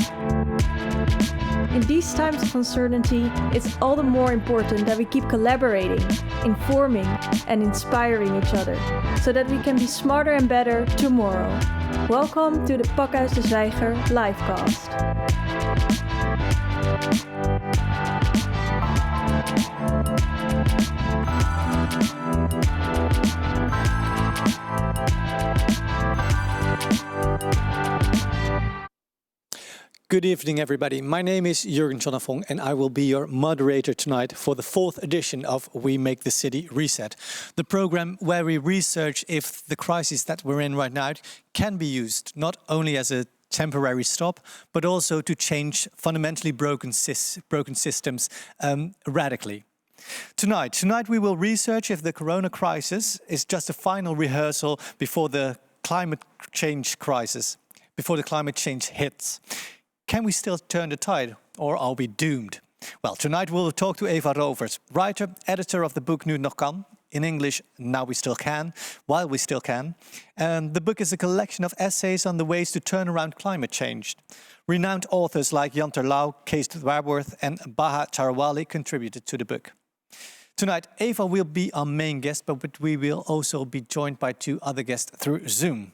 In these times of uncertainty, it's all the more important that we keep collaborating, informing, and inspiring each other, so that we can be smarter and better tomorrow. Welcome to the Pakhuis de Zwijger LIVECAST. Good evening, everybody. My name is Jurgen Chonafong, and I will be your moderator tonight for the 4th edition of We Make the City Reset, the program where we research if the crisis that we're in right now can be used not only as a temporary stop, but also to change fundamentally broken systems radically. Tonight we will research if the corona crisis is just a final rehearsal before the climate change crisis, before the climate change hits. Can we still turn the tide, or are we doomed? Well, tonight we'll talk to Eva Rovers, writer, editor of the book Nu het nog kan, in English, Now We Still Can, While We Still Can. And the book is a collection of essays on the ways to turn around climate change. Renowned authors like Jan Terlouw, Raworth and Bahah Tarawally contributed to the book. Tonight, Eva will be our main guest, but we will also be joined by 2 other guests through Zoom.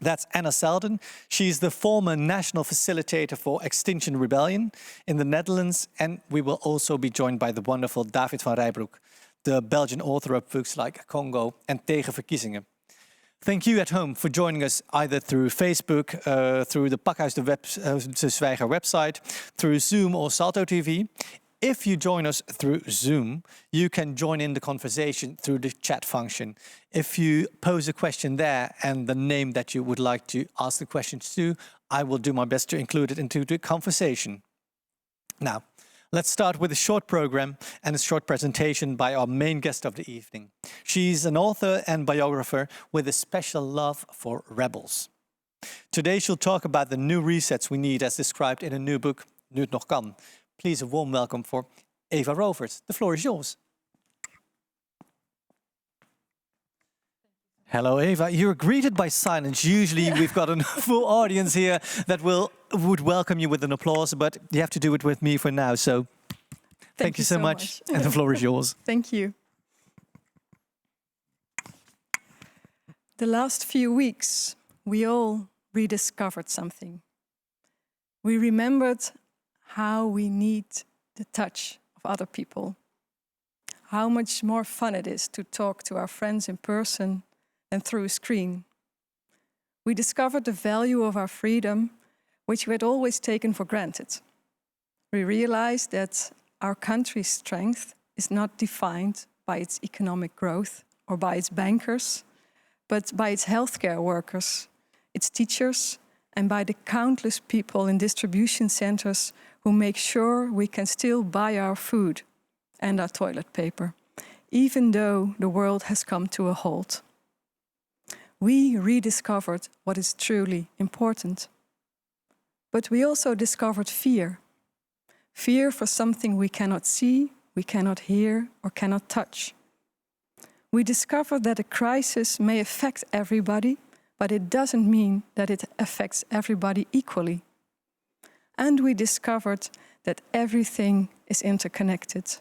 That's Anna Selden. She's the former national facilitator for Extinction Rebellion in the Netherlands. And we will also be joined by the wonderful David Van Reybrouck, the Belgian author of books like Congo and Tegen Verkiezingen. Thank you at home for joining us either through Facebook, through the Pakhuis de Zwijger website, through Zoom or Salto TV. If you join us through Zoom, you can join in the conversation through the chat function. If you pose a question there and the name that you would like to ask the questions to, I will do my best to include it into the conversation. Now, let's start with a short program and a short presentation by our main guest of the evening. She's an author and biographer with a special love for rebels. Today she'll talk about the new resets we need as described in a new book, Nu het nog kan. Please, a warm welcome for Eva Rovers. The floor is yours. Hello, Eva. You're greeted by silence. Usually we've got a full audience here that would welcome you with an applause, but you have to do it with me for now. So thank you so much. And the floor is yours. Thank you. The last few weeks, we all rediscovered something. We remembered how we need the touch of other people. How much more fun it is to talk to our friends in person than through a screen. We discovered the value of our freedom, which we had always taken for granted. We realized that our country's strength is not defined by its economic growth or by its bankers, but by its healthcare workers, its teachers, and by the countless people in distribution centers who make sure we can still buy our food and our toilet paper, even though the world has come to a halt. We rediscovered what is truly important. But we also discovered fear. Fear for something we cannot see, we cannot hear, or cannot touch. We discovered that a crisis may affect everybody, but it doesn't mean that it affects everybody equally. And we discovered that everything is interconnected.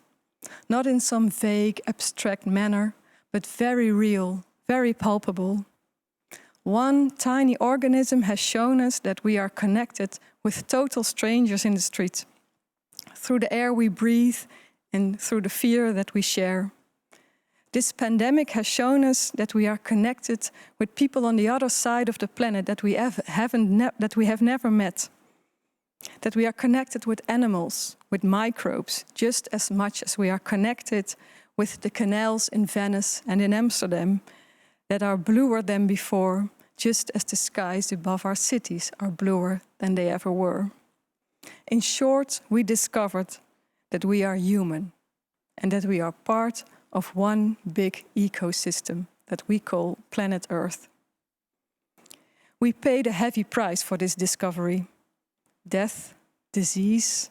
Not in some vague, abstract manner, but very real, very palpable. One tiny organism has shown us that we are connected with total strangers in the street, through the air we breathe and through the fear that we share. This pandemic has shown us that we are connected with people on the other side of the planet that we have never met. That we are connected with animals, with microbes, just as much as we are connected with the canals in Venice and in Amsterdam that are bluer than before, just as the skies above our cities are bluer than they ever were. In short, we discovered that we are human and that we are part of one big ecosystem that we call planet Earth. We paid a heavy price for this discovery. Death, disease,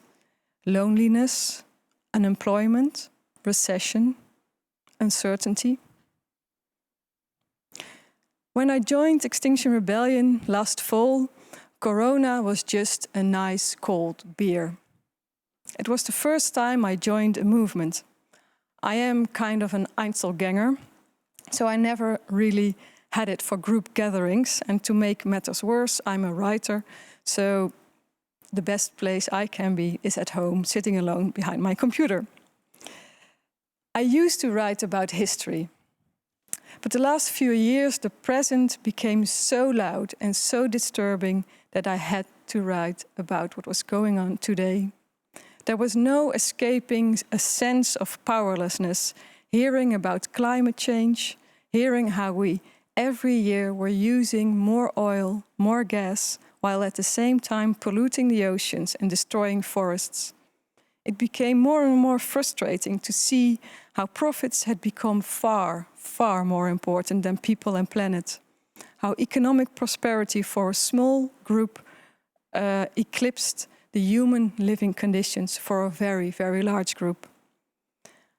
loneliness, unemployment, recession, uncertainty. When I joined Extinction Rebellion last fall, Corona was just a nice cold beer. It was the first time I joined a movement. I am kind of an Einzelgänger, so I never really had it for group gatherings. And to make matters worse, I'm a writer, so the best place I can be is at home, sitting alone behind my computer. I used to write about history, but the last few years the present became so loud and so disturbing that I had to write about what was going on today. There was no escaping a sense of powerlessness, hearing about climate change, hearing how we every year were using more oil, more gas, while at the same time polluting the oceans and destroying forests. It became more and more frustrating to see how profits had become far, far more important than people and planet. How economic prosperity for a small group eclipsed the human living conditions for a very, very large group.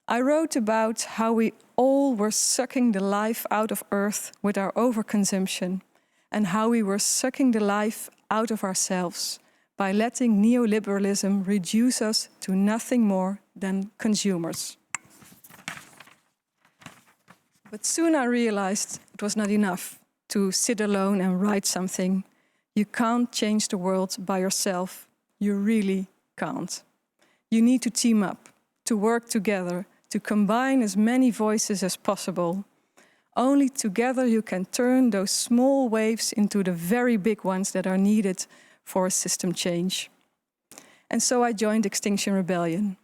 I wrote about how we all were sucking the life out of Earth with our overconsumption, and how we were sucking the life out of ourselves by letting neoliberalism reduce us to nothing more than consumers. But soon I realized it was not enough to sit alone and write something. You can't change the world by yourself. You really can't. You need to team up, to work together, to combine as many voices as possible. Only together you can turn those small waves into the very big ones that are needed for a system change. And so I joined Extinction Rebellion,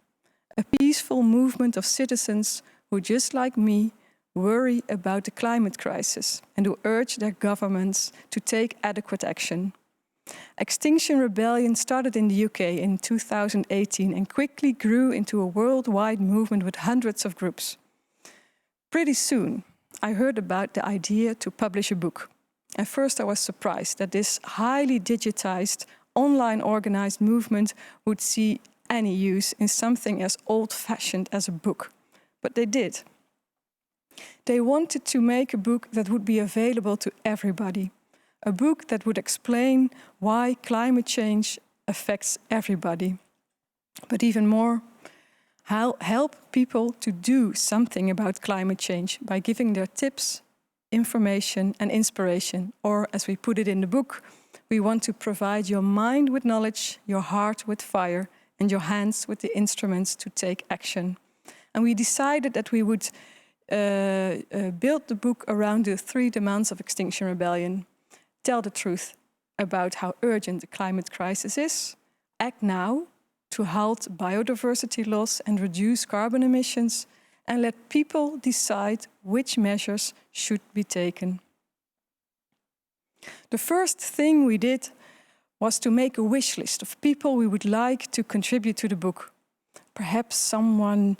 a peaceful movement of citizens who, just like me, worry about the climate crisis and who urge their governments to take adequate action. Extinction Rebellion started in the UK in 2018 and quickly grew into a worldwide movement with hundreds of groups. Pretty soon, I heard about the idea to publish a book. At first I was surprised that this highly digitized, online organized movement would see any use in something as old-fashioned as a book. But they did. They wanted to make a book that would be available to everybody. A book that would explain why climate change affects everybody. But even more, help people to do something about climate change by giving their tips, information and inspiration. Or, as we put it in the book, we want to provide your mind with knowledge, your heart with fire, and your hands with the instruments to take action. And we decided that we would build the book around the 3 demands of Extinction Rebellion. Tell the truth about how urgent the climate crisis is, act now to halt biodiversity loss and reduce carbon emissions, and let people decide which measures should be taken. The first thing we did was to make a wish list of people we would like to contribute to the book. Perhaps one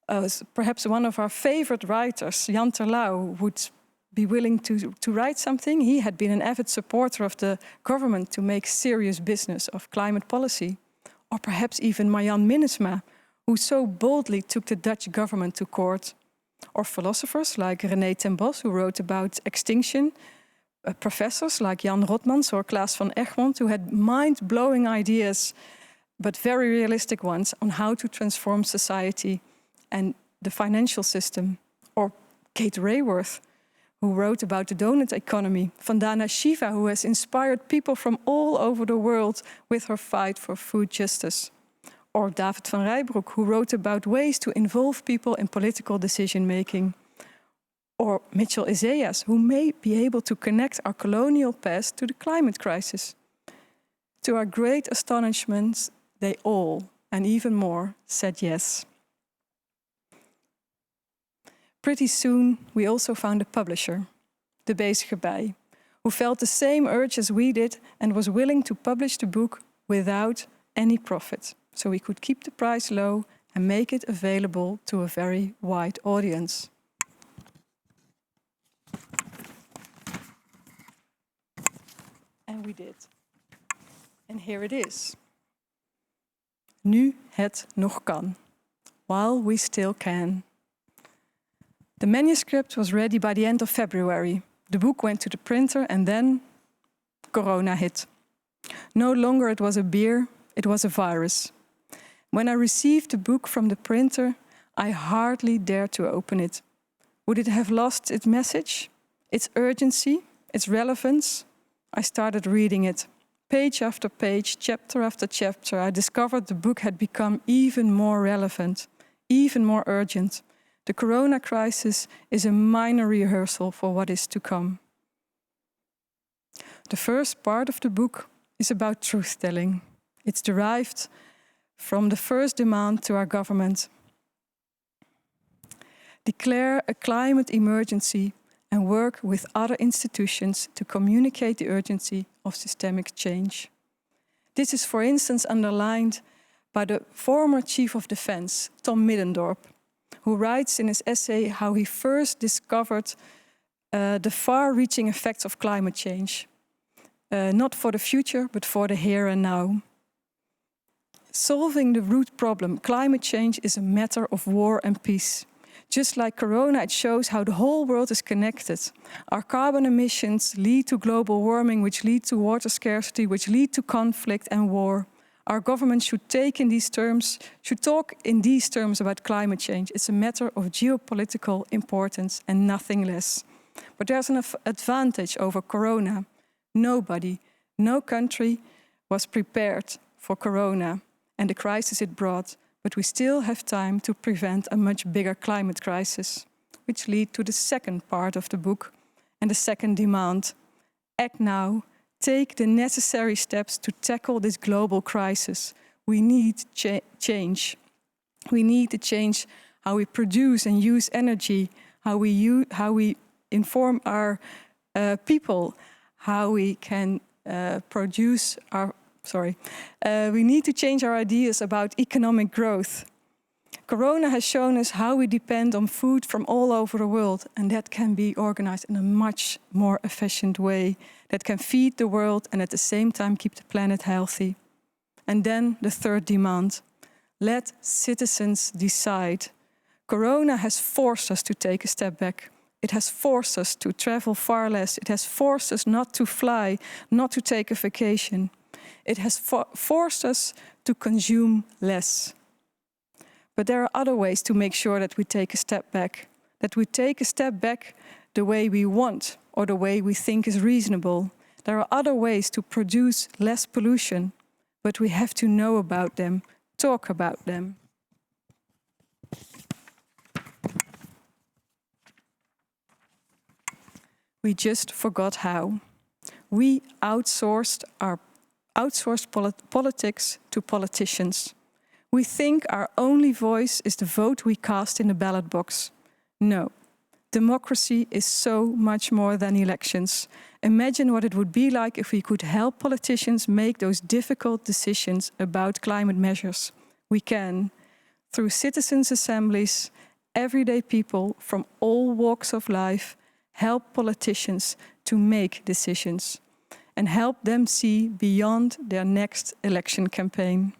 of our favorite writers, Jan Terlouw, would be willing to write something. He had been an avid supporter of the government to make serious business of climate policy. Or perhaps even Marjan Minnesma, who so boldly took the Dutch government to court. Or philosophers like René ten Bos, who wrote about extinction. Professors like Jan Rotmans or Klaas van Egmond, who had mind-blowing ideas, but very realistic ones, on how to transform society and the financial system. Or Kate Raworth, who wrote about the donut economy. Vandana Shiva, who has inspired people from all over the world with her fight for food justice. Or David Van Reybrouck, who wrote about ways to involve people in political decision-making. Or Mitchell Isaias, who may be able to connect our colonial past to the climate crisis. To our great astonishment, they all, and even more, said yes. Pretty soon, we also found a publisher, De Bezige Bij, who felt the same urge as we did and was willing to publish the book without any profit, so we could keep the price low and make it available to a very wide audience. And we did. And here it is. Nu het nog kan, while we still can. The manuscript was ready by the end of February. The book went to the printer and then Corona hit. No longer it was a beer, it was a virus. When I received the book from the printer, I hardly dared to open it. Would it have lost its message, its urgency, its relevance? I started reading it. Page after page, chapter after chapter, I discovered the book had become even more relevant, even more urgent. The corona crisis is a minor rehearsal for what is to come. The first part of the book is about truth-telling. It's derived from the first demand to our government. Declare a climate emergency and work with other institutions to communicate the urgency of systemic change. This is, for instance, underlined by the former Chief of Defense, Tom Middendorp, who writes in his essay how he first discovered the far-reaching effects of climate change, not for the future, but for the here and now. Solving the root problem, climate change, is a matter of war and peace. Just like corona, it shows how the whole world is connected. Our carbon emissions lead to global warming, which lead to water scarcity, which lead to conflict and war. Our government should talk in these terms about climate change. It's a matter of geopolitical importance and nothing less. But there's an advantage over corona. Nobody, no country was prepared for corona and the crisis it brought. But we still have time to prevent a much bigger climate crisis, which leads to the second part of the book and the second demand. Act now. Take the necessary steps to tackle this global crisis. We need change. We need to change how we produce and use energy, how we inform our people, how we can produce our... we need to change our ideas about economic growth. Corona has shown us how we depend on food from all over the world, and that can be organized in a much more efficient way that can feed the world and at the same time keep the planet healthy. And then the third demand. Let citizens decide. Corona has forced us to take a step back. It has forced us to travel far less. It has forced us not to fly, not to take a vacation. It has forced us to consume less. But there are other ways to make sure that we take a step back. That we take a step back the way we want or the way we think is reasonable. There are other ways to produce less pollution, but we have to know about them, talk about them. We just forgot how. We outsourced politics to politicians. We think our only voice is the vote we cast in the ballot box. No, democracy is so much more than elections. Imagine what it would be like if we could help politicians make those difficult decisions about climate measures. We can, through citizens' assemblies, everyday people from all walks of life, help politicians to make decisions and help them see beyond their next election campaign.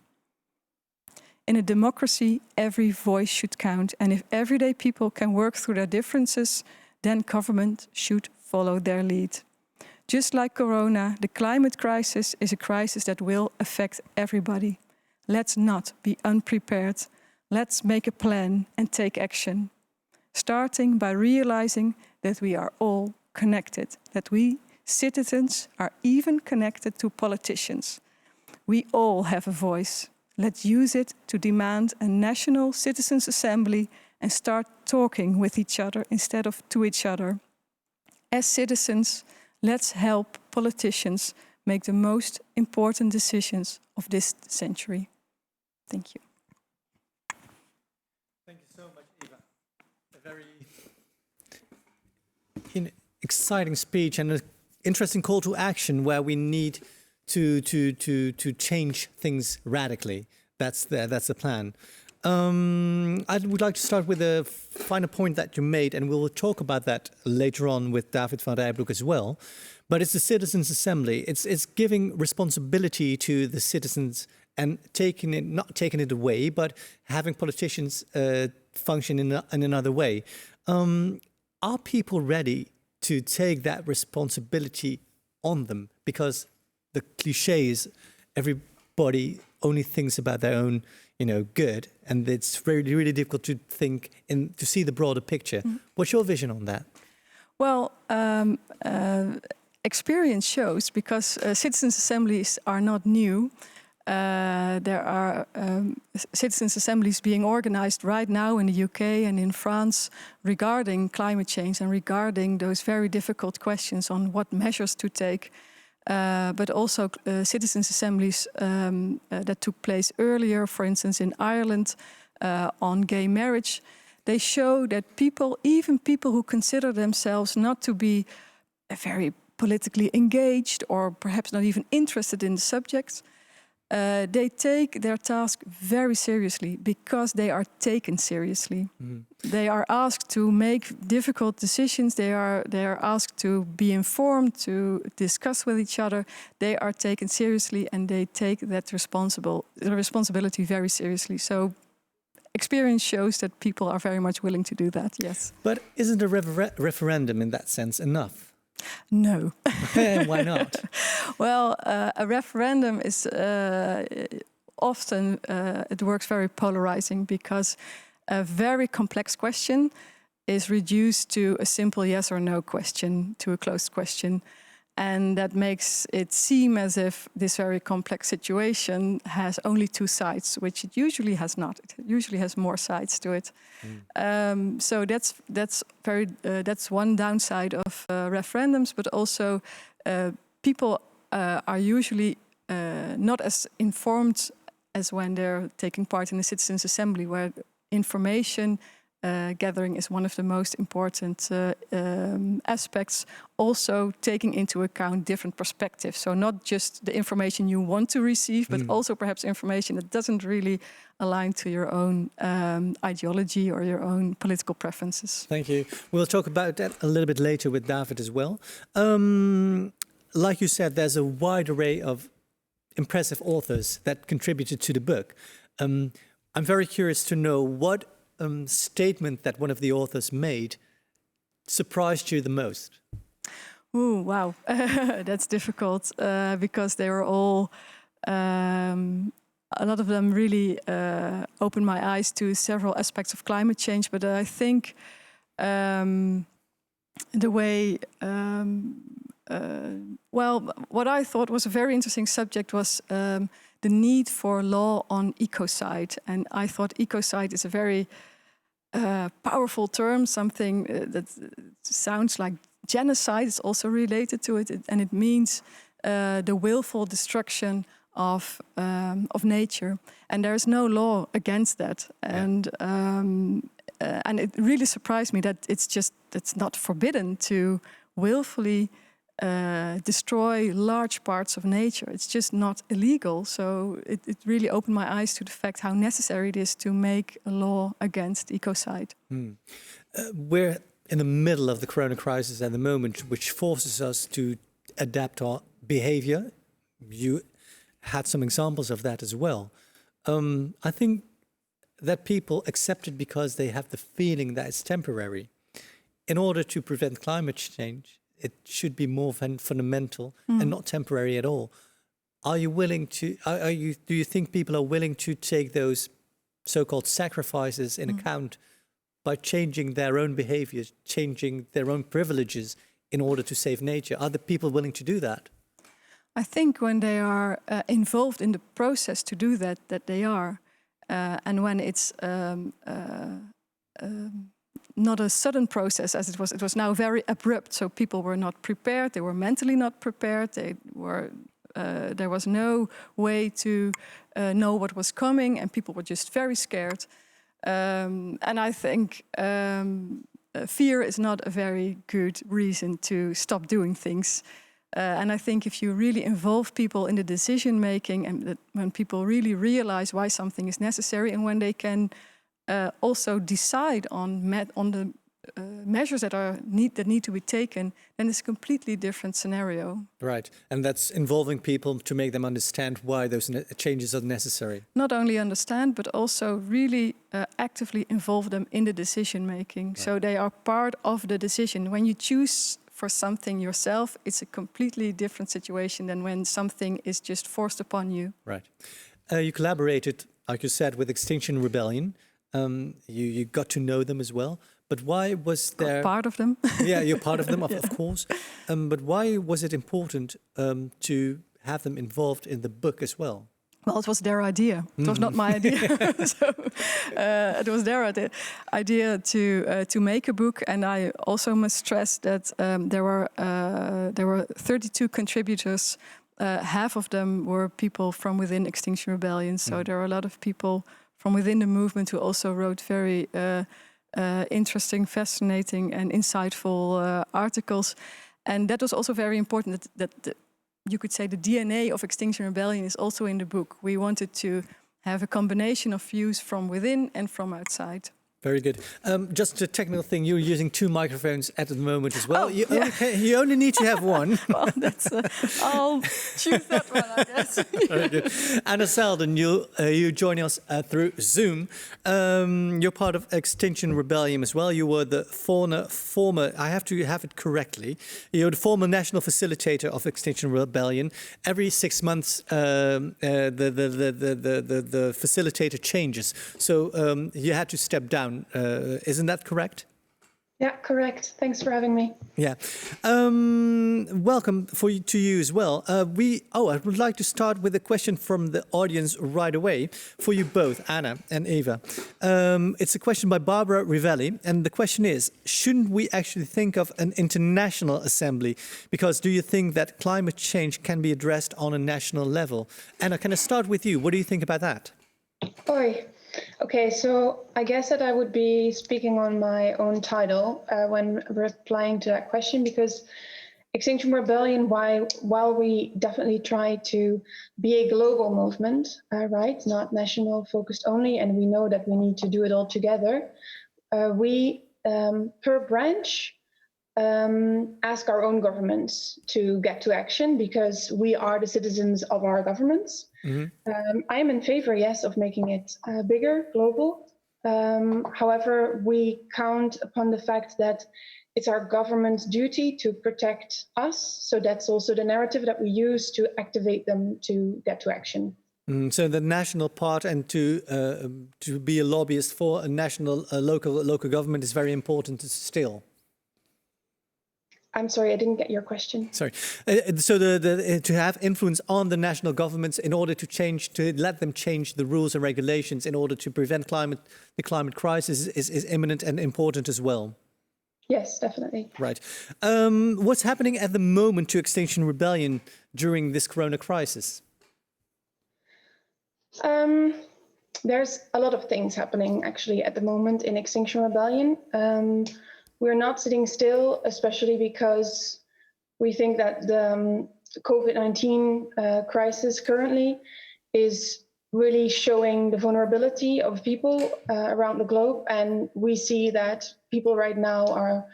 In a democracy, every voice should count, and if everyday people can work through their differences, then government should follow their lead. Just like corona, the climate crisis is a crisis that will affect everybody. Let's not be unprepared. Let's make a plan and take action, starting by realizing that we are all connected, that we citizens are even connected to politicians. We all have a voice. Let's use it to demand a national citizens' assembly and start talking with each other instead of to each other. As citizens, let's help politicians make the most important decisions of this century. Thank you. Thank you so much, Eva. A very exciting speech and an interesting call to action where we need to change things radically. That's the plan. I would like to start with a final point that you made, and we'll talk about that later on with David Van Reybrouck as well. But it's the Citizens' Assembly. It's giving responsibility to the citizens and not taking it away, but having politicians function in another way. Are people ready to take that responsibility on them? Because the cliches everybody only thinks about their own, good, and it's really difficult to think to see the broader picture. What's your vision on that? Well, experience shows, because citizens' assemblies are not new. There are citizens' assemblies being organized right now in the UK and in France regarding climate change and regarding those very difficult questions on what measures to take. But also citizens' assemblies that took place earlier, for instance in Ireland, on gay marriage. They show that people, even people who consider themselves not to be very politically engaged or perhaps not even interested in the subject, they take their task very seriously because they are taken seriously. They are asked to make difficult decisions. They are asked to be informed, to discuss with each other. They are taken seriously, and they take that responsibility very seriously. So experience shows that people are very much willing to do that, yes. But isn't a referendum in that sense enough? No. Why not? Well, a referendum is often, it works very polarizing, because a very complex question is reduced to a simple yes or no question, to a closed question. And that makes it seem as if this very complex situation has only two sides, which it usually has not. It usually has more sides to it. So that's one downside of referendums. But also, people are usually not as informed as when they're taking part in a citizens' assembly, where information gathering is one of the most important aspects, also taking into account different perspectives. So not just the information you want to receive, but also perhaps information that doesn't really align to your own ideology or your own political preferences. Thank you. We'll talk about that a little bit later with David as well. Like you said, there's a wide array of impressive authors that contributed to the book. I'm very curious to know what statement that one of the authors made surprised you the most. Ooh, wow. That's difficult, because they were all, a lot of them really opened my eyes to several aspects of climate change. But I think the way, what I thought was a very interesting subject was the need for law on ecocide. And I thought ecocide is a very powerful term, something that sounds like genocide. It's also related to it, and it means the willful destruction of nature. And there is no law against that. And it really surprised me that it's not forbidden to willfully destroy large parts of nature. It's just not illegal. So it really opened my eyes to the fact how necessary it is to make a law against ecocide. We're in the middle of the corona crisis at the moment, which forces us to adapt our behavior. You had some examples of that as well. I think that people accept it because they have the feeling that it's temporary. In order to prevent climate change, it should be more fundamental and not temporary at all. Are you willing to? Do you think people are willing to take those so-called sacrifices in account by changing their own behaviors, changing their own privileges in order to save nature? Are the people willing to do that? I think when they are involved in the process to do that they are, and when it's not a sudden process as it was now very abrupt. So people were not prepared. They were mentally not prepared. There was no way to know what was coming, and people were just very scared. And I think fear is not a very good reason to stop doing things. And I think if you really involve people in the decision making, and when people really realize why something is necessary, and when they can also decide on the measures that need to be taken, then it's a completely different scenario. Right, and that's involving people to make them understand why those changes are necessary. Not only understand, but also really actively involve them in the decision making. Right. So they are part of the decision. When you choose, for something yourself, it's a completely different situation than when something is just forced upon you. Right. You collaborated, like you said, with Extinction Rebellion. You got to know them as well. But why was there... Part of them. Yeah, you're part of them, of course. But why was it important to have them involved in the book as well? Well, it was their idea. It was not my idea. So it was their idea to make a book. And I also must stress that there were 32 contributors. Half of them were people from within Extinction Rebellion. So there are a lot of people from within the movement who also wrote very interesting, fascinating and insightful articles. And that was also very important that you could say the DNA of Extinction Rebellion is also in the book. We wanted to have a combination of views from within and from outside. Very good. Just a technical thing, you're using 2 microphones at the moment as well. Oh, you only need to have one. Well, I'll choose that one, I guess. Very good. Anna Selden, you joining us through Zoom. You're part of Extinction Rebellion as well. You were the former, I have to have it correctly, you're the former national facilitator of Extinction Rebellion. Every 6 months, the facilitator changes. So you had to step down. Isn't that correct? Yeah, correct. Thanks for having me. Yeah. Welcome to you as well. I would like to start with a question from the audience right away for you both, Anna and Eva. It's a question by Barbara Rivelli, and the question is, shouldn't we actually think of an international assembly? Because do you think that climate change can be addressed on a national level? Anna, can I start with you? What do you think about that? Okay, so I guess that I would be speaking on my own title when replying to that question, because Extinction Rebellion, while we definitely try to be a global movement, right, not national focused only, and we know that we need to do it all together, we, per branch, ask our own governments to get to action because we are the citizens of our governments. I am in favor, yes, of making it bigger, global. However, we count upon the fact that it's our government's duty to protect us. So that's also the narrative that we use to activate them to get to action. So the national part and to be a lobbyist for a national, local government is very important still. I'm sorry, I didn't get your question. Sorry. So to have influence on the national governments in order to let them change the rules and regulations in order to prevent the climate crisis is imminent and important as well. Yes, definitely. Right. What's happening at the moment to Extinction Rebellion during this corona crisis? There's a lot of things happening actually at the moment in Extinction Rebellion. We're not sitting still, especially because we think that the COVID-19 crisis currently is really showing the vulnerability of people around the globe. And we see that people right now are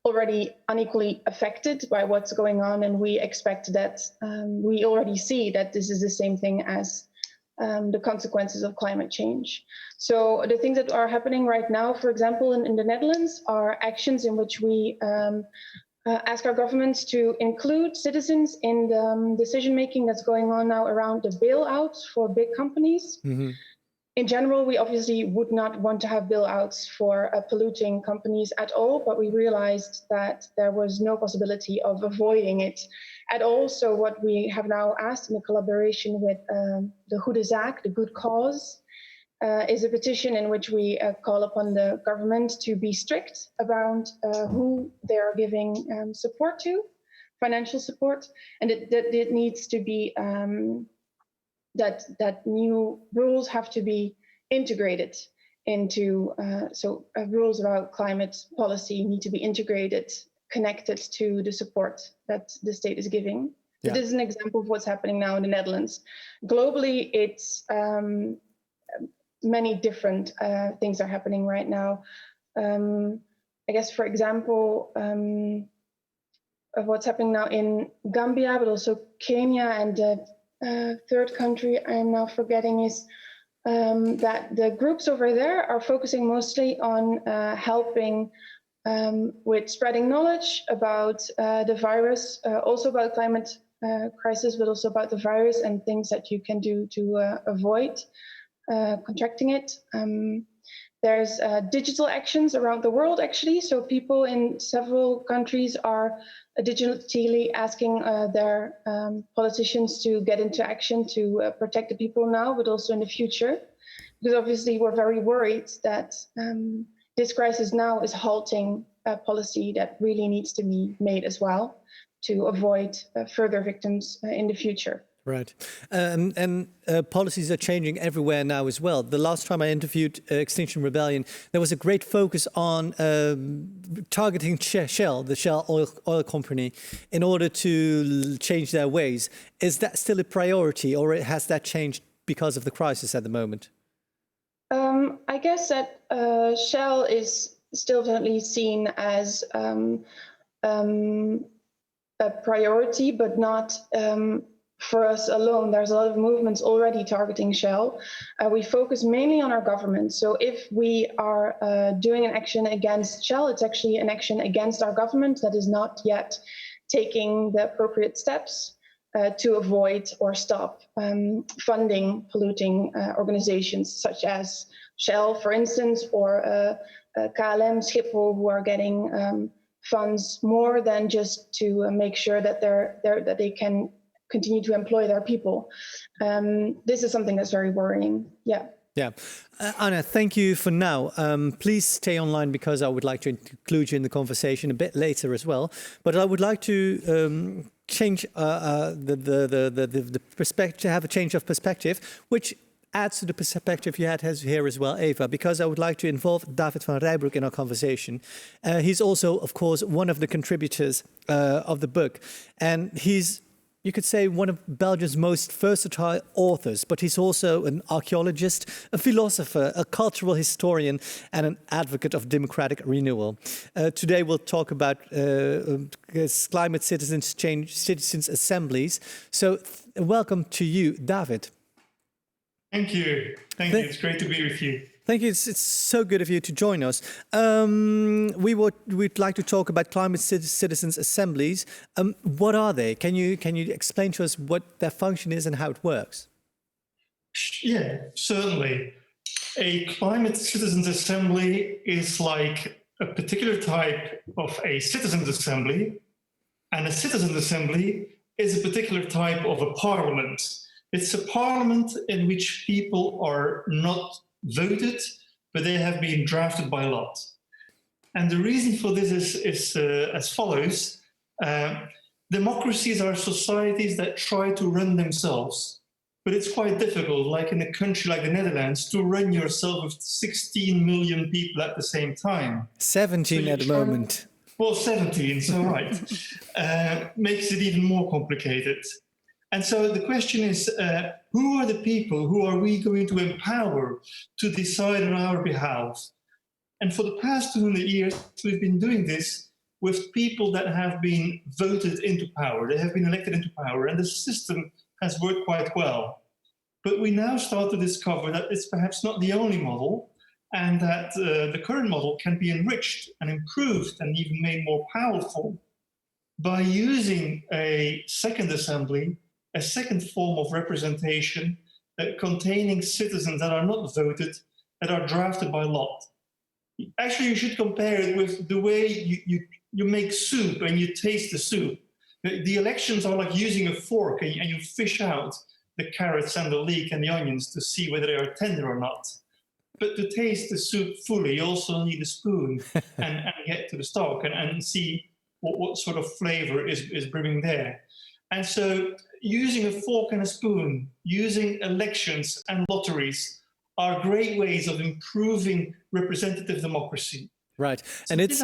already unequally affected by what's going on. And we expect that we already see that this is the same thing as the consequences of climate change. So the things that are happening right now, for example, in the Netherlands, are actions in which we ask our governments to include citizens in the decision-making that's going on now around the bailouts for big companies. Mm-hmm. In general, we obviously would not want to have bailouts for polluting companies at all, but we realized that there was no possibility of avoiding it at all. So what we have now asked in a collaboration with the Goede Zaak, the good cause, is a petition in which we call upon the government to be strict about who they are giving support to, financial support, and that it needs to be that new rules have to be integrated into, rules about climate policy need to be integrated, connected to the support that the state is giving. Yeah. This is an example of what's happening now in the Netherlands. Globally, it's many different things are happening right now. I guess, for example, of what's happening now in Gambia, but also Kenya, and the third country I'm now forgetting is that the groups over there are focusing mostly on helping with spreading knowledge about the virus, also about climate crisis, but also about the virus and things that you can do to avoid contracting it. There's digital actions around the world, actually. So people in several countries are digitally asking their politicians to get into action to protect the people now, but also in the future. Because obviously we're very worried that this crisis now is halting a policy that really needs to be made as well to avoid further victims in the future. Right. And policies are changing everywhere now as well. The last time I interviewed Extinction Rebellion, there was a great focus on targeting Shell, the Shell oil company, in order to change their ways. Is that still a priority, or has that changed because of the crisis at the moment? I guess that Shell is still definitely seen as a priority, but not for us alone. There's a lot of movements already targeting Shell. We focus mainly on our government. So if we are doing an action against Shell, it's actually an action against our government that is not yet taking the appropriate steps to avoid or stop funding polluting organizations such as Shell, for instance, or KLM, Schiphol, who are getting funds more than just to make sure that that they can continue to employ their people. This is something that's very worrying. Yeah. Yeah. Anna, thank you for now. Please stay online because I would like to include you in the conversation a bit later as well. But I would like to change the perspective, have a change of perspective, which adds to the perspective you had here as well, Eva, because I would like to involve David Van Reybrouck in our conversation. He's also, of course, one of the contributors of the book, and he's, you could say, one of Belgium's most versatile authors, but he's also an archaeologist, a philosopher, a cultural historian, and an advocate of democratic renewal. Today we'll talk about climate citizens assemblies. So welcome to you, David. Thank you. Thank you. It's great to be with you. Thank you. It's so good of you to join us. We'd like to talk about climate citizens assemblies. What are they? Can you explain to us what their function is and how it works? Yeah, certainly. A climate citizens assembly is like a particular type of a citizens assembly, and a citizens assembly is a particular type of a parliament. It's a parliament in which people are not voted, but they have been drafted by lot. And the reason for this is as follows. Democracies are societies that try to run themselves, but it's quite difficult, like in a country like the Netherlands, to run yourself with 16 million people at the same time. 17 at the moment. Well, 17, so right. Makes it even more complicated. And so the question is, who are the people who are we going to empower to decide on our behalf? And for the past 200 years, we've been doing this with people that have been voted into power. They have been elected into power, and the system has worked quite well. But we now start to discover that it's perhaps not the only model, and that the current model can be enriched and improved and even made more powerful by using a second assembly, a second form of representation containing citizens that are not voted, that are drafted by lot. Actually, you should compare it with the way you make soup and you taste the soup. The elections are like using a fork and you fish out the carrots and the leek and the onions to see whether they are tender or not. But to taste the soup fully, you also need a spoon and get to the stock and see what sort of flavor is brewing there. And so using a fork and a spoon, using elections and lotteries are great ways of improving representative democracy. Right. So and it's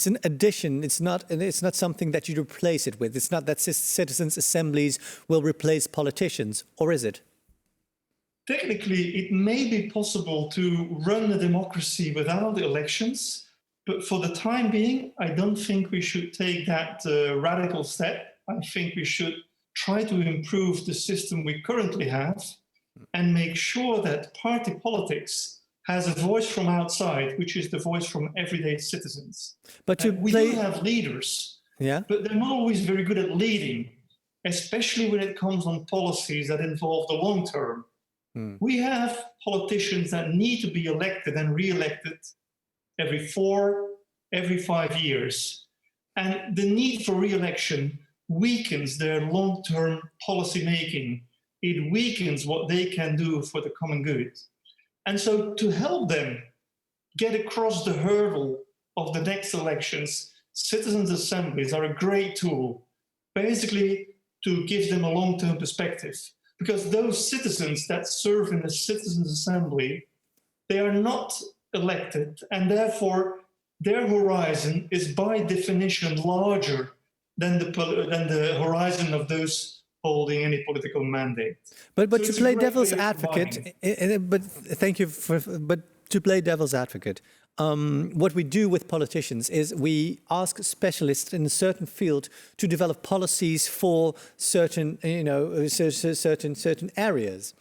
an addition. It's not something that you replace it with. It's not that citizens' assemblies will replace politicians, or is it? Technically, it may be possible to run a democracy without elections. But for the time being, I don't think we should take that radical step. I think we should try to improve the system we currently have and make sure that party politics has a voice from outside, which is the voice from everyday citizens. But We do have leaders, yeah, but they're not always very good at leading, especially when it comes on policies that involve the long term. We have politicians that need to be elected and re-elected every 4, every 5 years. And the need for re-election weakens their long-term policy making. It weakens what they can do for the common good. And so to help them get across the hurdle of the next elections, citizens' assemblies are a great tool, basically to give them a long-term perspective. Because those citizens that serve in the citizens' assembly, they are not elected, and therefore their horizon is by definition larger than the horizon of those holding any political mandate. but So to it's a play great devil's way of advocate, but thank you for. But to play devil's advocate, what we do with politicians is we ask specialists in a certain field to develop policies for certain, certain areas.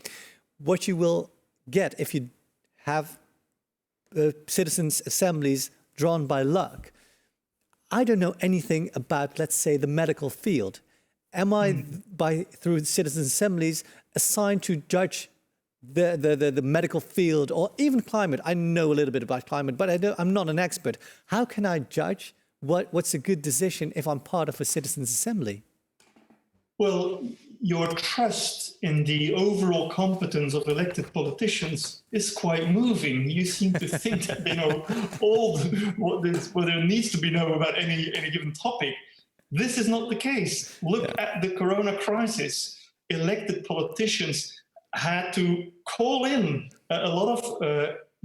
What you will get if you have citizens' assemblies drawn by luck. I don't know anything about, let's say, the medical field. Am I, through citizens' assemblies, assigned to judge the medical field or even climate? I know a little bit about climate, but I'm not an expert. How can I judge what's a good decision if I'm part of a citizens' assembly? Well, your trust in the overall competence of elected politicians is quite moving. You seem to think that they know all what there needs to be known about any given topic. This is not the case. Look at the corona crisis. Elected politicians had to call in a lot of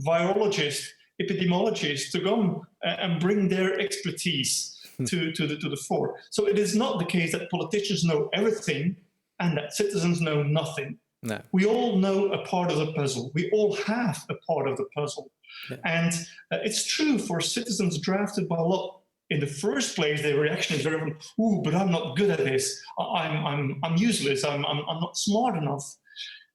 virologists, epidemiologists to come and bring their expertise to the fore. So it is not the case that politicians know everything and that citizens know nothing. No. We all know a part of the puzzle. We all have a part of the puzzle. Yeah. And it's true for citizens drafted by law. In the first place, their reaction is very, "Ooh, but I'm not good at this. I'm useless. I'm not smart enough."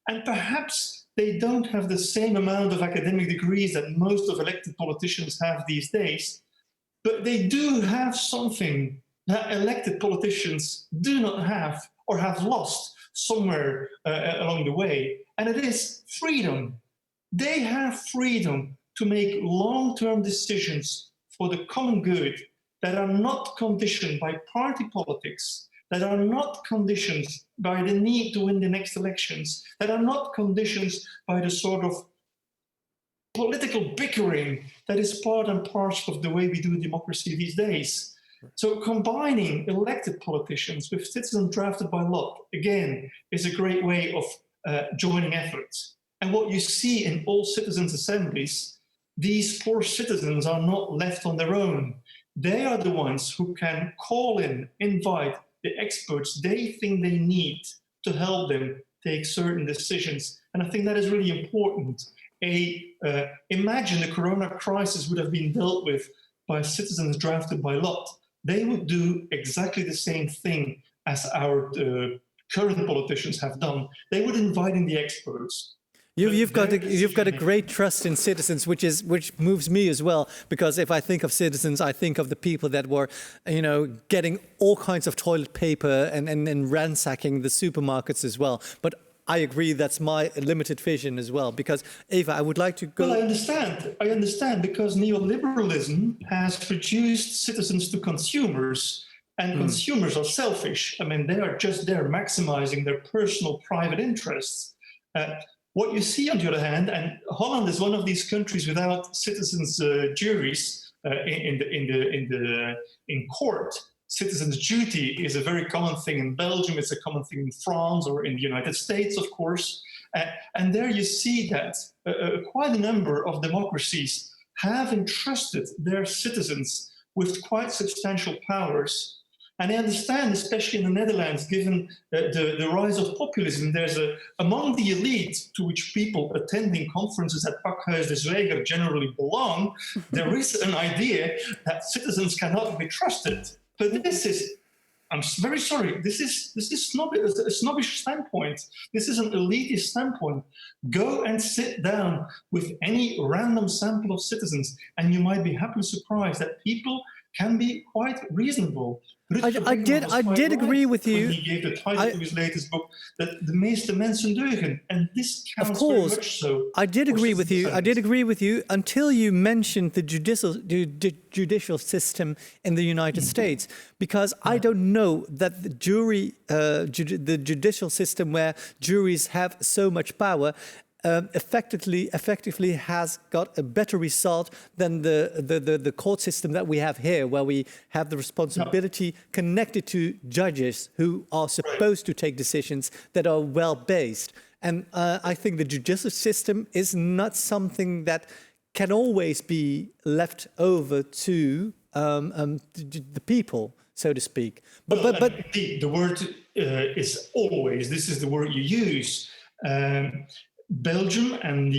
And perhaps they don't have the same amount of academic degrees that most of elected politicians have these days, but they do have something that elected politicians do not have or have lost somewhere along the way, and it is freedom. They have freedom to make long-term decisions for the common good that are not conditioned by party politics, that are not conditioned by the need to win the next elections, that are not conditioned by the sort of political bickering that is part and parcel of the way we do democracy these days. So combining elected politicians with citizens drafted by law, again, is a great way of joining efforts. And what you see in all citizens' assemblies, these poor citizens are not left on their own. They are the ones who can call in, invite the experts they think they need to help them take certain decisions. And I think that is really important. Imagine the corona crisis would have been dealt with by citizens drafted by lot. They would do exactly the same thing as our current politicians have done. They would invite in the experts. You've got a great trust in citizens, which moves me as well. Because if I think of citizens, I think of the people that were, getting all kinds of toilet paper and ransacking the supermarkets as well. But I agree, that's my limited vision as well. Because Eva, I would like to go. Well, I understand, because neoliberalism has reduced citizens to consumers, and consumers are selfish. I mean, they are just there maximizing their personal private interests. What you see, on the other hand, and Holland is one of these countries without citizens' juries in court. Citizens' duty is a very common thing in Belgium. It's a common thing in France or in the United States, of course. And there you see that quite a number of democracies have entrusted their citizens with quite substantial powers. And I understand, especially in the Netherlands, given the rise of populism, there's among the elite to which people attending conferences at Pakhuis de Zwijger generally belong, there is an idea that citizens cannot be trusted. But this is I'm very sorry. This is a snobbish standpoint. This is an elitist standpoint. Go and sit down with any random sample of citizens, and you might be happily surprised that people can be quite reasonable. I did agree with you. He gave the title to his latest book, that the meeste mensen deugen, and this counts of course, very much so. I did agree with you. I did agree with you until you mentioned the judicial system in the United States, because I don't know that the the judicial system where juries have so much power effectively has got a better result than the court system that we have here, where we have the responsibility connected to judges who are supposed to take decisions that are well-based. And I think the judicial system is not something that can always be left over to the people, so to speak. But the word is always. This is the word you use. Belgium and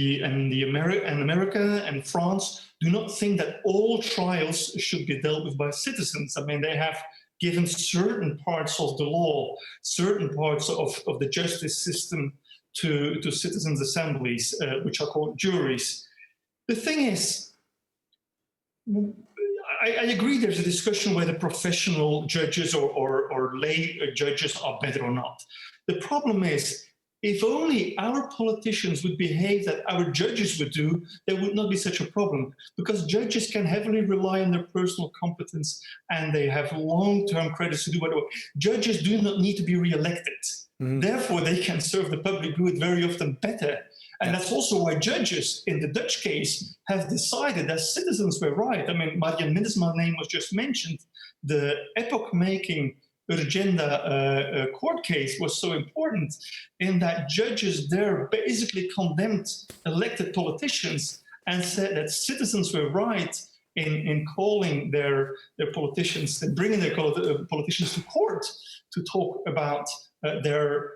America and France do not think that all trials should be dealt with by citizens. I mean, they have given certain parts of the law, certain parts of the justice system to citizens' assemblies, which are called juries. The thing is, I agree there's a discussion whether professional judges or lay judges are better or not. The problem is, if only our politicians would behave that our judges would do, there would not be such a problem, because judges can heavily rely on their personal competence and they have long-term credits to do whatever. Judges do not need to be re-elected. Mm-hmm. Therefore, they can serve the public good very often better. And that's also why judges in the Dutch case have decided that citizens were right. I mean, Marian Minnesma's name was just mentioned. The epoch-making Urgenda court case was so important in that judges there basically condemned elected politicians and said that citizens were right in calling their politicians and bringing their politicians to court to talk about their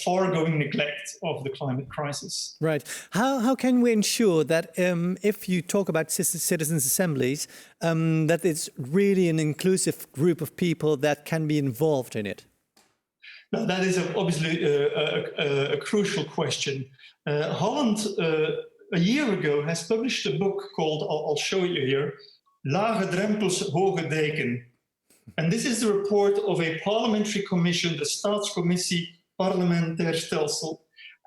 far-going neglect of the climate crisis. Right. How can we ensure that if you talk about citizens' assemblies, that it's really an inclusive group of people that can be involved in it? Now, that is obviously a crucial question. Holland, a year ago, has published a book called, I'll show you here, Lage Drempels, Hoge Dijken. And this is the report of a parliamentary commission, the Staatscommissie Parlementair Stelsel,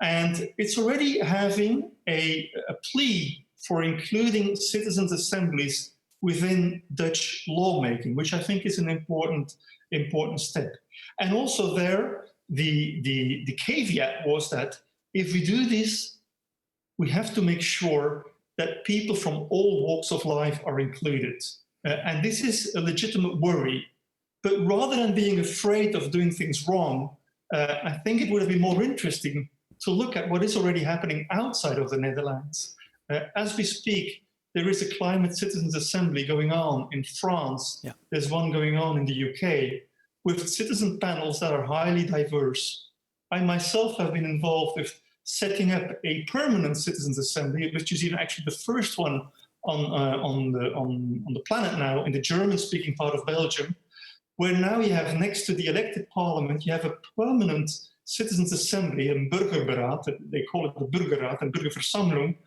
and it's already having a plea for including citizens' assemblies within Dutch lawmaking, which I think is an important step. And also there, the caveat was that if we do this, we have to make sure that people from all walks of life are included. And this is a legitimate worry. But rather than being afraid of doing things wrong, I think it would have been more interesting to look at what is already happening outside of the Netherlands. As we speak, there is a climate citizens assembly going on in France. Yeah. There's one going on in the UK with citizen panels that are highly diverse. I myself have been involved with setting up a permanent citizens assembly, which is even actually the first one on the planet now in the German-speaking part of Belgium, where now you have, next to the elected parliament, you have a permanent citizens' assembly, a burgerberaad, they call it the burgerraad and burgerversammlung.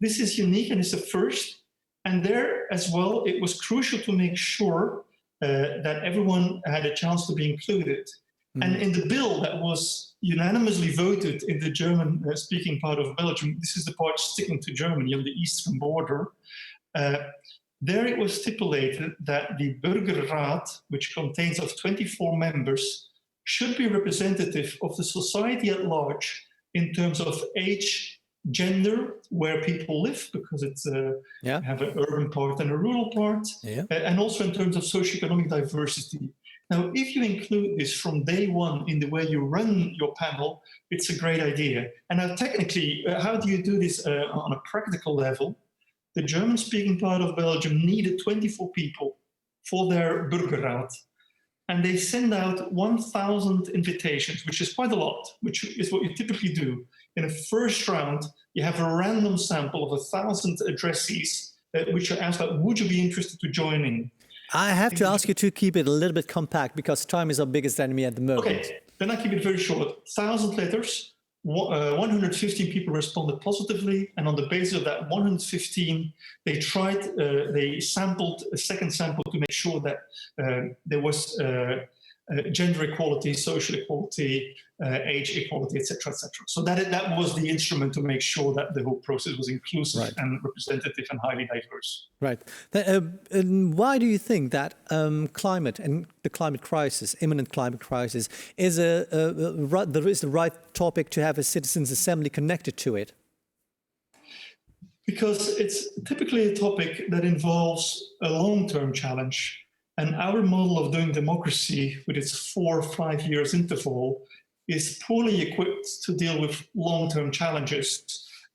This is unique and it's a first. And there as well, it was crucial to make sure that everyone had a chance to be included. Mm-hmm. And in the bill that was unanimously voted in the German-speaking part of Belgium, this is the part sticking to Germany on the eastern border, there it was stipulated that the Burgerraad, which contains of 24 members, should be representative of the society at large in terms of age, gender, where people live, because it's have an urban part and a rural part, and also in terms of socioeconomic diversity. Now, if you include this from day one in the way you run your panel, it's a great idea. And now technically, how do you do this on a practical level? The German-speaking part of Belgium needed 24 people for their Burgerraad. And they send out 1,000 invitations, which is quite a lot, which is what you typically do. In a first round, you have a random sample of 1,000 addressees, which are asked, would you be interested to join in? I have to ask you to keep it a little bit compact because time is our biggest enemy at the moment. Okay, then I keep it very short. 1,000 letters, 115 people responded positively, and on the basis of that 115, they sampled a second sample to make sure that there was gender equality, social equality, age equality, etc., etc. So that was the instrument to make sure that the whole process was inclusive and representative and highly diverse. Right. And why do you think that climate and the climate crisis, imminent climate crisis, is the right topic to have a citizens' assembly connected to it? Because it's typically a topic that involves a long-term challenge. And our model of doing democracy with its 4 or 5 years interval is poorly equipped to deal with long-term challenges,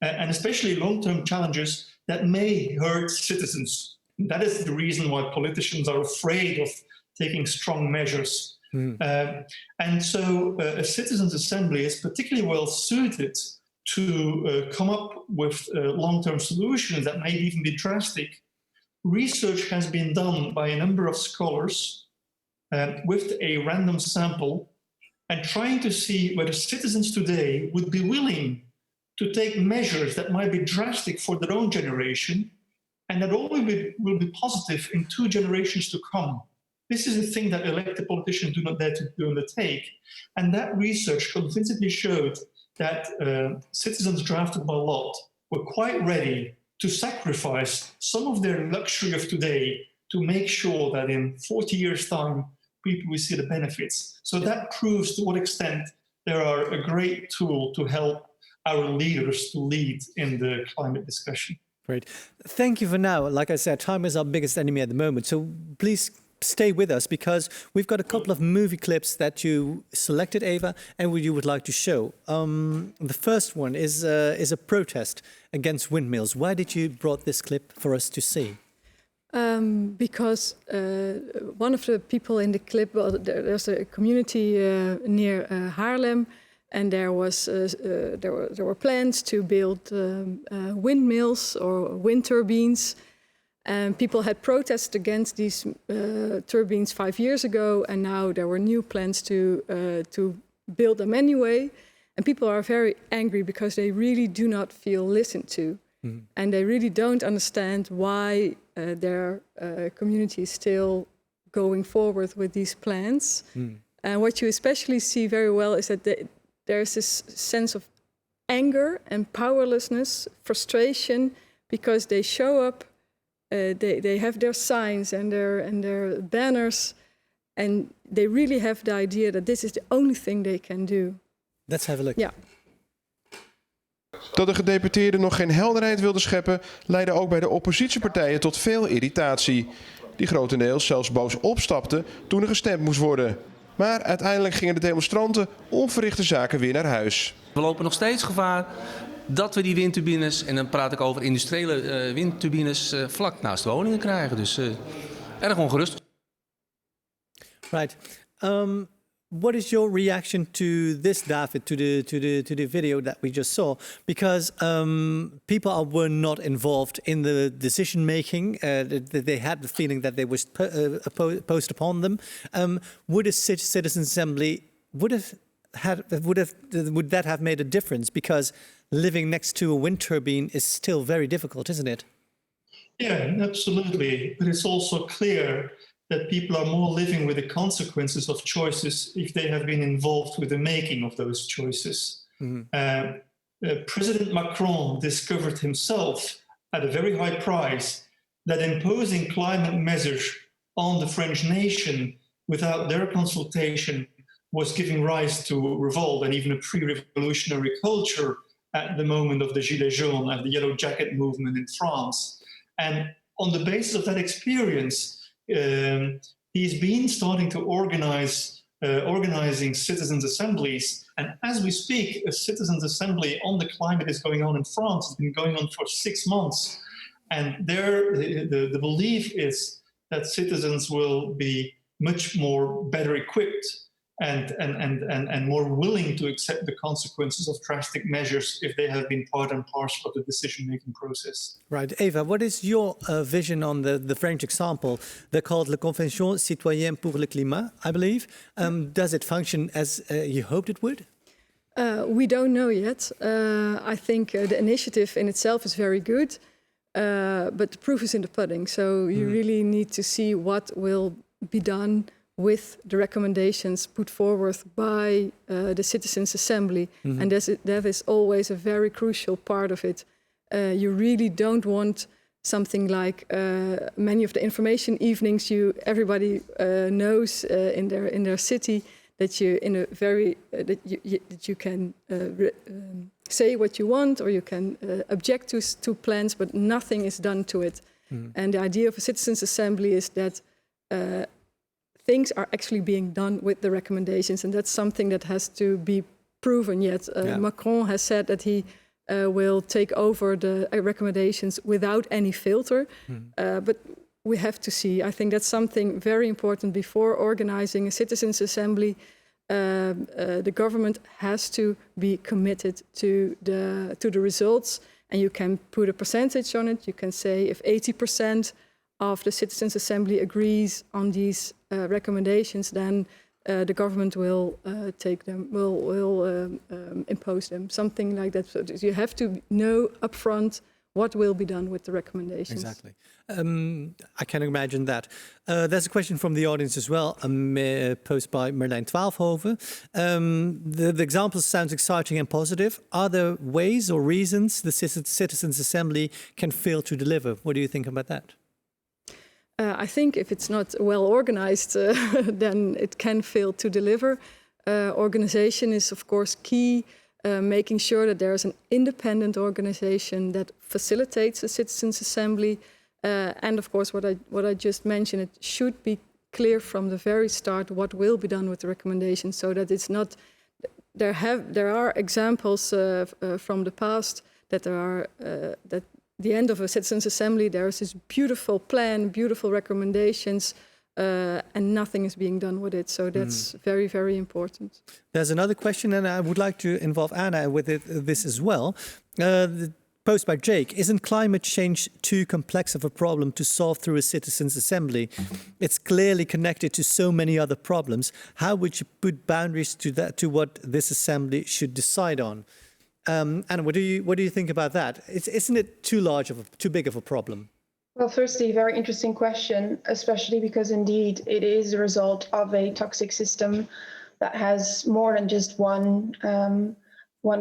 and especially long-term challenges that may hurt citizens. That is the reason why politicians are afraid of taking strong measures. And so a citizens' assembly is particularly well suited to come up with long-term solutions that may even be drastic. Research has been done by a number of scholars with a random sample and trying to see whether citizens today would be willing to take measures that might be drastic for their own generation and that only will be positive in 2 generations to come. This is a thing that elected politicians do not dare to undertake. And that research convincingly showed that citizens drafted by lot were quite ready to sacrifice some of their luxury of today to make sure that in 40 years' time, people will see the benefits. So that proves to what extent they are a great tool to help our leaders to lead in the climate discussion. Great. Thank you for now. Like I said, time is our biggest enemy at the moment. So please stay with us because we've got a couple of movie clips that you selected, Eva, and you would like to show. The first one is a protest against windmills. Why did you brought this clip for us to see? Because one of the people in the clip, well, there's a community near Haarlem, and there were plans to build windmills or wind turbines. And people had protested against these turbines 5 years ago, and now there were new plans to build them anyway. And people are very angry because they really do not feel listened to. And they really don't understand why their community is still going forward with these plans. And what you especially see very well is that there's this sense of anger and powerlessness, frustration, because they show up, they have their signs and their banners, and they really have the idea that this is the only thing they can do. Let's have a look. Yeah. Dat de gedeputeerden nog geen helderheid wilden scheppen, leidde ook bij de oppositiepartijen tot veel irritatie. Die grotendeels zelfs boos opstapten toen er gestemd moest worden. Maar uiteindelijk gingen de demonstranten onverrichte zaken weer naar huis. We lopen nog steeds gevaar dat we die windturbines, en dan praat ik over industriële windturbines, vlak naast de woningen krijgen. Dus erg ongerust. Right. What is your reaction to this, David, to the video that we just saw? Because people were not involved in the decision making. They had the feeling that they was imposed upon them. Would a citizen assembly would that have made a difference? Because living next to a wind turbine is still very difficult, isn't it? Yeah, absolutely. But it's also clear that people are more living with the consequences of choices if they have been involved with the making of those choices. President Macron discovered himself at a very high price that imposing climate measures on the French nation without their consultation was giving rise to revolt and even a pre-revolutionary culture at the moment of the Gilets jaunes and the Yellow Jacket movement in France. And on the basis of that experience, he's been starting to organizing citizens' assemblies. And as we speak, a citizens' assembly on the climate is going on in France. It's been going on for 6 months. And there, the belief is that citizens will be much more better equipped and more willing to accept the consequences of drastic measures if they have been part and parcel of the decision-making process. Right. Eva, what is your vision on the French example? They're called La Convention Citoyenne pour le Climat, I believe. Does it function as you hoped it would? We don't know yet. I think the initiative in itself is very good, but the proof is in the pudding. So you really need to see what will be done with the recommendations put forward by the Citizens' Assembly. And that is always a very crucial part of it. You really don't want something like many of the information evenings everybody knows in their city, that you in a very that you can say what you want, or you can object to plans, but nothing is done to it. And the idea of a Citizens' Assembly is that things are actually being done with the recommendations, and that's something that has to be proven yet. Macron has said that he will take over the recommendations without any filter, but we have to see. I think that's something very important before organizing a Citizens' Assembly. The government has to be committed to the results, and you can put a percentage on it. You can say if 80% of the Citizens' Assembly agrees on these recommendations, then the government will take them, will impose them, something like that. So you have to know upfront what will be done with the recommendations. Exactly. I can imagine that. There's a question from the audience as well, posed by Merlijn Twaalfhoven. The example sounds exciting and positive. Are there ways or reasons the Citizens' Assembly can fail to deliver? What do you think about that? I think if it's not well organized, then it can fail to deliver. Organization is, of course, key. Making sure that there is an independent organization that facilitates the Citizens' Assembly. And of course, what I just mentioned, it should be clear from the very start what will be done with the recommendations, so that it's not. There are examples from the past that that the end of a Citizens' Assembly, there is this beautiful plan, beautiful recommendations, and nothing is being done with it. So that's very, very important. There's another question, and I would like to involve Anna with this as well. Posed by Jake, isn't climate change too complex of a problem to solve through a Citizens' Assembly? It's clearly connected to so many other problems. How would you put boundaries to what this assembly should decide on? Anna, what do you think about that? Isn't it too big of a problem? Well, firstly, very interesting question, especially because indeed it is a result of a toxic system that has more than just one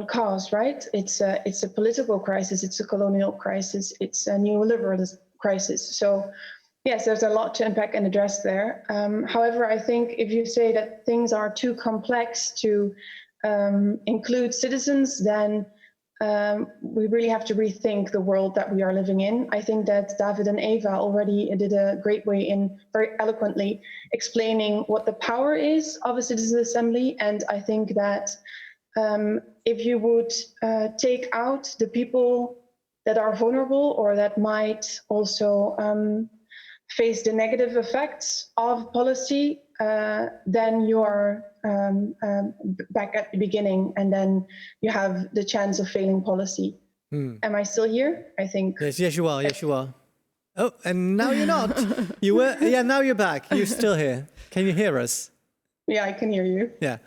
cause, right? It's a political crisis, it's a colonial crisis, it's a neoliberal crisis. So yes, there's a lot to unpack and address there. However, I think if you say that things are too complex to include citizens, then we really have to rethink the world that we are living in. I think that David and Eva already did a great way in very eloquently explaining what the power is of a Citizens' Assembly. And I think that if you would take out the people that are vulnerable or that might also face the negative effects of policy, then you are back at the beginning, and then you have the chance of failing policy. Am I still here? I think. Yes, you are. Yes, you are. Oh, and now you're not. You were. Yeah, now you're back. You're still here. Can you hear us? Yeah, I can hear you. Yeah.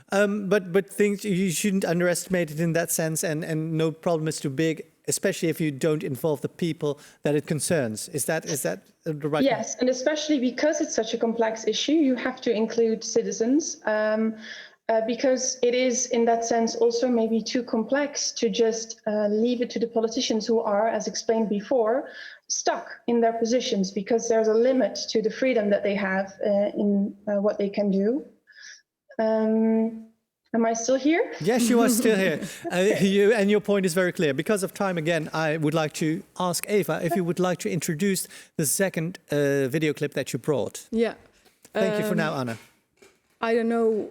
But things, you shouldn't underestimate it in that sense, and no problem is too big, especially if you don't involve the people that it concerns. Is that the right? Yes, and especially because it's such a complex issue, you have to include citizens, because it is in that sense also maybe too complex to just leave it to the politicians who are, as explained before, stuck in their positions, because there's a limit to the freedom that they have in what they can do. Am I still here? Yes, you are still here. And your point is very clear. Because of time, again, I would like to ask Eva if you would like to introduce the second video clip that you brought. Yeah. Thank you for now, Anna. I don't know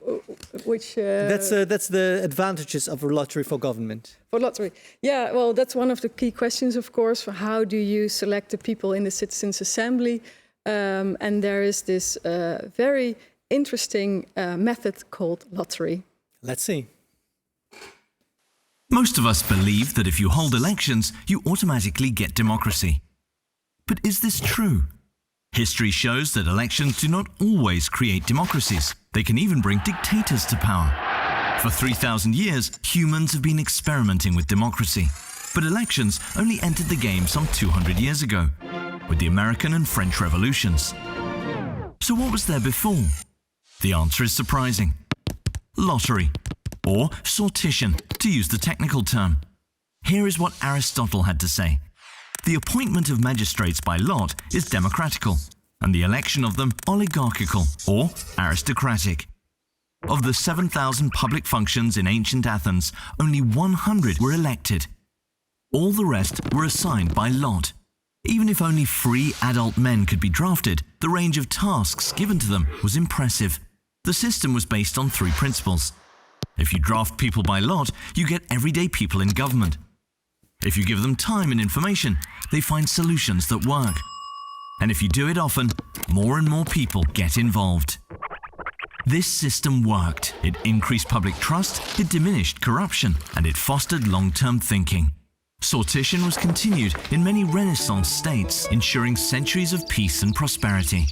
which... That's the advantages of a lottery for government. For lottery. Yeah, well, that's one of the key questions, of course. For how do you select the people in the Citizens' Assembly? And there is this very interesting method called lottery. Let's see. Most of us believe that if you hold elections, you automatically get democracy. But is this true? History shows that elections do not always create democracies. They can even bring dictators to power. For 3,000 years, humans have been experimenting with democracy. But elections only entered the game some 200 years ago, with the American and French revolutions. So what was there before? The answer is surprising. Lottery, or sortition, to use the technical term. Here is what Aristotle had to say. The appointment of magistrates by lot is democratical, and the election of them oligarchical, or aristocratic. Of the 7,000 public functions in ancient Athens, only 100 were elected. All the rest were assigned by lot. Even if only 3 adult men could be drafted, the range of tasks given to them was impressive. The system was based on 3 principles. If you draft people by lot, you get everyday people in government. If you give them time and information, they find solutions that work. And if you do it often, more and more people get involved. This system worked. It increased public trust, it diminished corruption, and it fostered long-term thinking. Sortition was continued in many Renaissance states, ensuring centuries of peace and prosperity.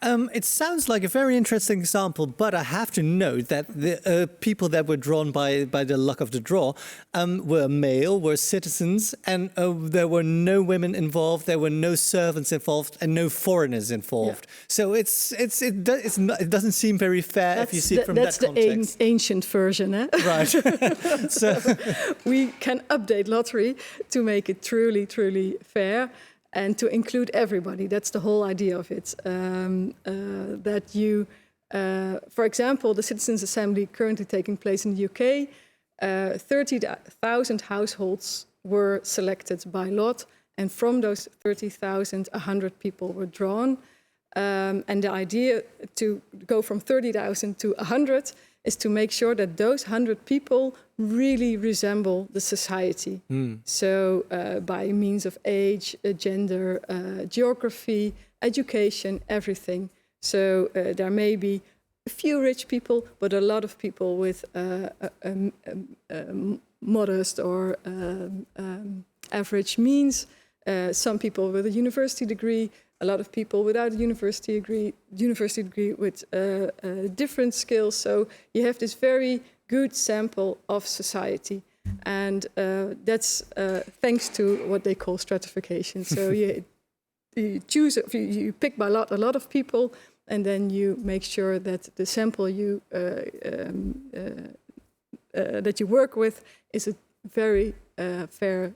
It sounds like a very interesting example, but I have to note that the people that were drawn by the luck of the draw were male, were citizens, and there were no women involved, there were no servants involved, and no foreigners involved. Yeah. So it doesn't seem very fair if you see it from that context. That's the ancient version, eh? Right. So we can update lottery to make it truly, truly fair. And to include everybody, that's the whole idea of it. That you, for example, the Citizens' Assembly currently taking place in the UK, 30,000 households were selected by lot, and from those 30,000, 100 people were drawn. And the idea to go from 30,000 to 100 is to make sure that those 100 people really resemble the society. So by means of age, gender, geography, education, everything. So there may be a few rich people, but a lot of people with modest or average means. Some people with a university degree, a lot of people without a university degree with different skills. So you have this very good sample of society. And that's thanks to what they call stratification. So you pick by lot a lot of people, and then you make sure that the sample that you work with is a very fair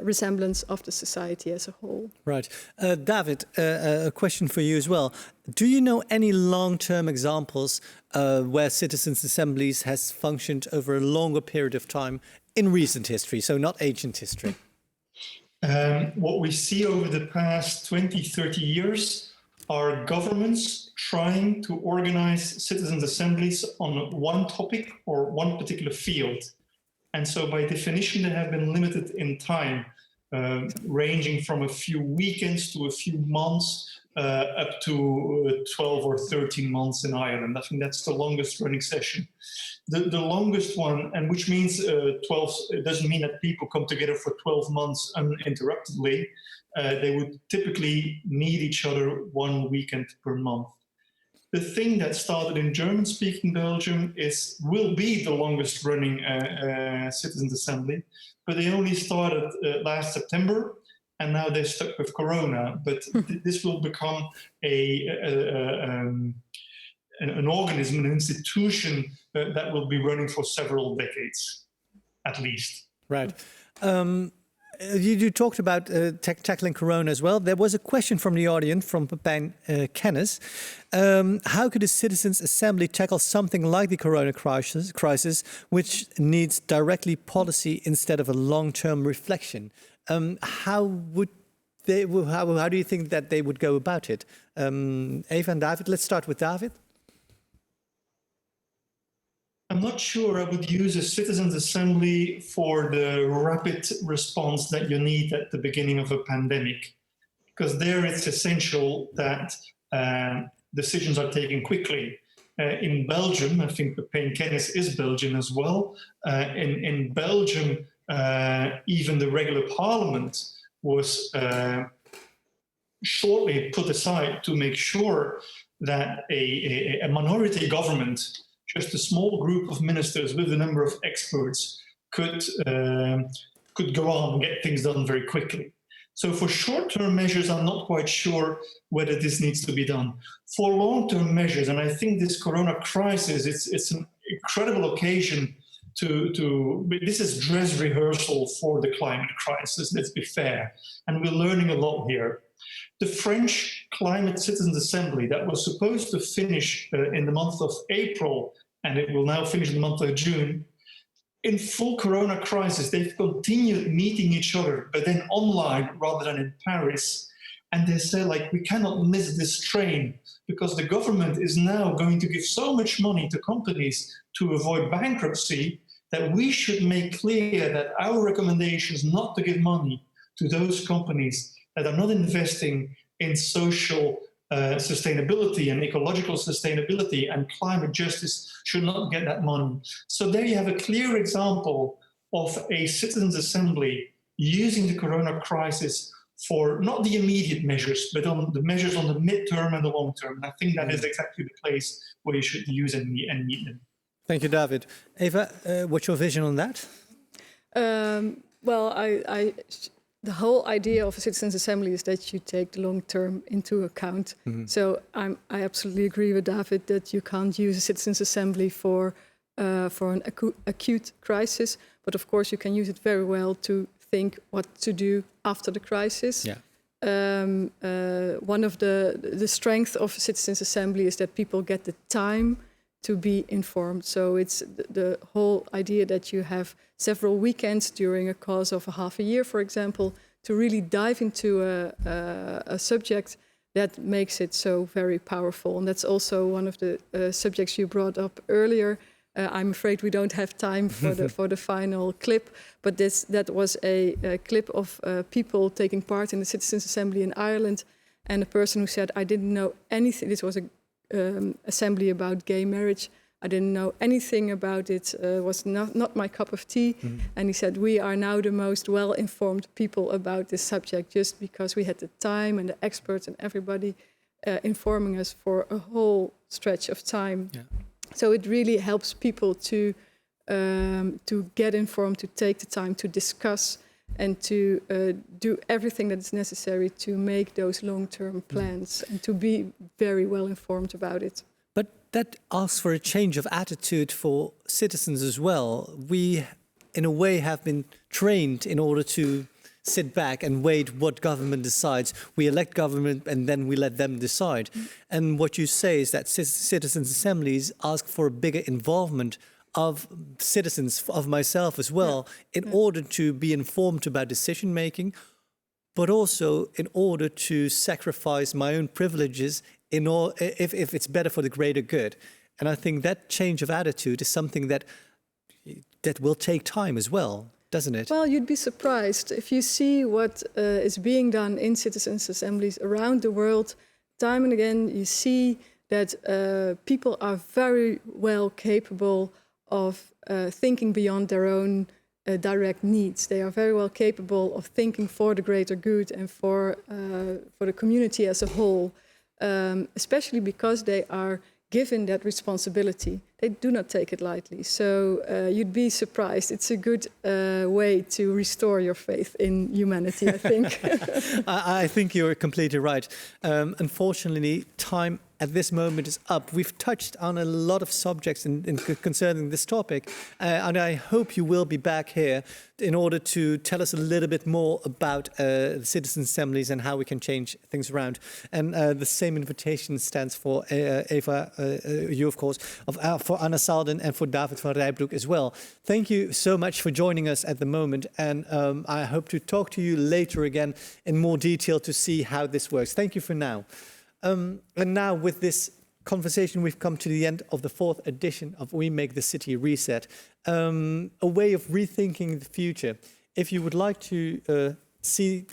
resemblance of the society as a whole. Right. David, a question for you as well. Do you know any long-term examples where citizens' assemblies has functioned over a longer period of time in recent history, so not ancient history? What we see over the past 20, 30 years are governments trying to organize citizens' assemblies on one topic or one particular field. And so by definition, they have been limited in time, ranging from a few weekends to a few months, up to 12 or 13 months in Ireland. I think that's the longest running session. The longest one, and which means 12, it doesn't mean that people come together for 12 months uninterruptedly. They would typically meet each other one weekend per month. The thing that started in German-speaking Belgium will be the longest-running citizens' assembly, but they only started last September, and now they're stuck with Corona. But this will become an organism, an institution that will be running for several decades, at least. Right. You talked about tackling Corona as well. There was a question from the audience, from Pepijn Kennis. How could a citizens' assembly tackle something like the Corona crisis, which needs directly policy instead of a long-term reflection? How do you think that they would go about it? Eva and David, let's start with David. I'm not sure I would use a citizens' assembly for the rapid response that you need at the beginning of a pandemic. because there it's essential that decisions are taken quickly. In Belgium, I think the pain Kennis is Belgian as well. In Belgium, even the regular parliament was shortly put aside to make sure that a minority government, just a small group of ministers with a number of experts, could go on and get things done very quickly. So for short-term measures, I'm not quite sure whether this needs to be done. For long-term measures, and I think this corona crisis, it's an incredible occasion this is dress rehearsal for the climate crisis, let's be fair. And we're learning a lot here. The French Climate Citizens Assembly that was supposed to finish in the month of April, and it will now finish in the month of June, in full corona crisis, they've continued meeting each other, but then online rather than in Paris. And they say, like, we cannot miss this train because the government is now going to give so much money to companies to avoid bankruptcy that we should make clear that our recommendation is not to give money to those companies that are not investing in social sustainability and ecological sustainability, and climate justice should not get that money. So there you have a clear example of a citizens' assembly using the corona crisis for not the immediate measures, but on the measures on the midterm and the long term. And I think that is exactly the place where you should use and meet them. Thank you, David. Eva, what's your vision on that? Well, the whole idea of a citizens' assembly is that you take the long term into account. So I absolutely agree with David that you can't use a citizens' assembly for an acute crisis, but of course you can use it very well to think what to do after the crisis. Yeah. One of the strengths of a citizens' assembly is that people get the time to be informed. So it's the whole idea that you have several weekends during a course of a half a year, for example, to really dive into a subject that makes it so very powerful. And that's also one of the subjects you brought up earlier. I'm afraid we don't have time for the final clip, but that was a clip of people taking part in the Citizens' Assembly in Ireland, and a person who said, I didn't know anything. This was a assembly about gay marriage. I didn't know anything about it. Was not my cup of tea. And he said, we are now the most well-informed people about this subject just because we had the time and the experts and everybody informing us for a whole stretch of time. Yeah. So it really helps people to get informed, to take the time to discuss and to do everything that is necessary to make those long-term plans and to be very well informed about it. But that asks for a change of attitude for citizens as well. We, in a way, have been trained in order to sit back and wait what government decides. We elect government and then we let them decide. And what you say is that citizens' assemblies ask for a bigger involvement of citizens, of myself as well, in order to be informed about decision making, but also in order to sacrifice my own privileges if it's better for the greater good. And I think that change of attitude is something that will take time as well, doesn't it? Well, you'd be surprised if you see what is being done in citizens' assemblies around the world. Time and again, you see that people are very well capable of thinking beyond their own direct needs. They are very well capable of thinking for the greater good and for the community as a whole, especially because they are given that responsibility. They do not take it lightly. So you'd be surprised. It's a good way to restore your faith in humanity, I think. I think you're completely right. Unfortunately, time at this moment is up. We've touched on a lot of subjects concerning this topic, and I hope you will be back here in order to tell us a little bit more about the citizen assemblies and how we can change things around. And the same invitation stands for Eva, you of course, for Anna Salden and for David Van Reybrouck as well. Thank you so much for joining us at the moment, and I hope to talk to you later again in more detail to see how this works. Thank you for now. And now with this conversation, we've come to the end of the 4th edition of We Make the City Reset, a way of rethinking the future. If you would like to see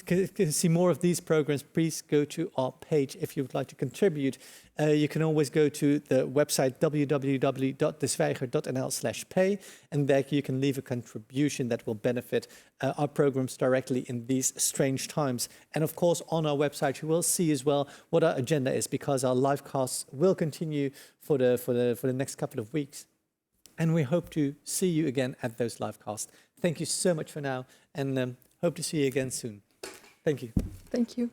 more of these programs, please go to our page if you would like to contribute. You can always go to the website www.dezwijger.nl/pay, and there you can leave a contribution that will benefit our programs directly in these strange times. And of course, on our website, you will see as well what our agenda is, because our livecasts will continue for the next couple of weeks. And we hope to see you again at those livecasts. Thank you so much for now, and hope to see you again soon. Thank you. Thank you.